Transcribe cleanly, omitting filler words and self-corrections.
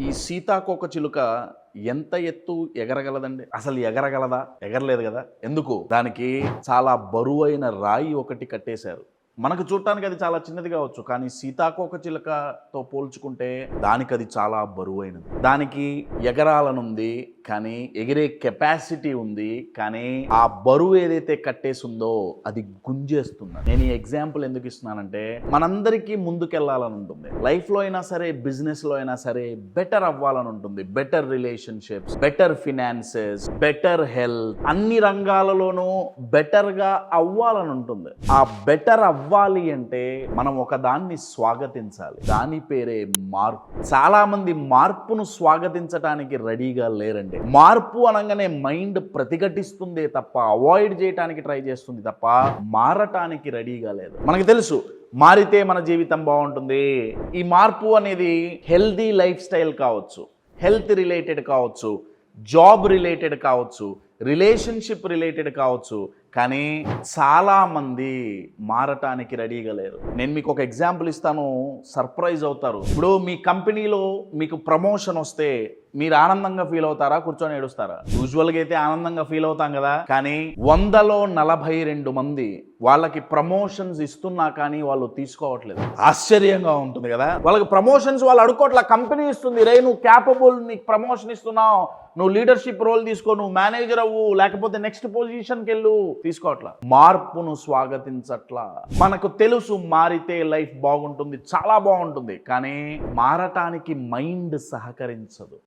ఈ సీతాకోకచిలుక ఎంత ఎత్తు ఎగరగలదండి? అసలు ఎగరగలదా? ఎగరలేదు కదా. ఎందుకు? దానికి చాలా బరువైన రాయి ఒకటి కట్టేశారు. మనకు చూడటానికి అది చాలా చిన్నది కావచ్చు, కానీ సీతాకోకచిలుకతో పోల్చుకుంటే దానికి అది చాలా బరువైనది. దానికి ఎగరాలనుంది, కానీ ఎగిరే కెపాసిటీ ఉంది, కానీ ఆ బరువు ఏదైతే కట్టేసిందో అది గుంజేస్తుంది. నేను ఈ ఎగ్జాంపుల్ ఎందుకు ఇస్తున్నానంటే, మనందరికీ ముందుకెళ్లాలని ఉంటుంది. లైఫ్లో అయినా సరే, బిజినెస్లో అయినా సరే బెటర్ అవ్వాలని ఉంటుంది. Better relationships, better finances, better health, అన్ని రంగాలలోనూ బెటర్గా అవ్వాలని ఉంటుంది. ఆ బెటర్ అవ్వాలి అంటే మనం ఒక దాన్ని స్వాగతించాలి. దాని పేరే మార్పు. చాలా మంది మార్పును స్వాగతించడానికి రెడీగా లేరండి. మార్పు అనగానే మైండ్ ప్రతిఘటిస్తుందే తప్ప, అవాయిడ్ చేయడానికి ట్రై చేస్తుంది తప్ప మారటానికి రెడీగా లేదు. మనకు తెలుసు మారితే మన జీవితం బాగుంటుంది. ఈ మార్పు అనేది హెల్దీ లైఫ్ స్టైల్ కావచ్చు, హెల్త్ రిలేటెడ్ కావచ్చు, జాబ్ రిలేటెడ్ కావచ్చు, రిలేషన్షిప్ రిలేటెడ్ కావచ్చు, కానీ చాలామంది మారటానికి రెడీగా లేరు. నేను మీకు ఒక ఎగ్జాంపుల్ ఇస్తాను, సర్ప్రైజ్ అవుతారు. ఇప్పుడు మీ కంపెనీలో మీకు ప్రమోషన్ వస్తే మీరు ఆనందంగా ఫీల్ అవుతారా, కూర్చొని ఏడుస్తారా? యూజువల్గా అయితే ఆనందంగా ఫీల్ అవుతాం కదా. కానీ 100లో 42 మంది వాళ్ళకి ప్రమోషన్స్ ఇస్తున్నా కానీ వాళ్ళు తీసుకోవట్లేదు. ఆశ్చర్యంగా ఉంటుంది కదా. వాళ్ళకి ప్రమోషన్స్ వాళ్ళు అడుకోవట్లా, కంపెనీ ఇస్తుంది. రే నువ్వు క్యాపబుల్, నీకు ప్రమోషన్ ఇస్తున్నావు, నువ్వు లీడర్షిప్ రోల్ తీసుకో, నువ్వు మేనేజర్ అవ్వు, లేకపోతే నెక్స్ట్ పొజిషన్కి వెళ్ళు. తీసుకోవట్లా, మార్పును స్వాగతించట్లా. మనకు తెలుసు మారితే లైఫ్ బాగుంటుంది, చాలా బాగుంటుంది, కానీ మారటానికి మైండ్ సహకరించదు.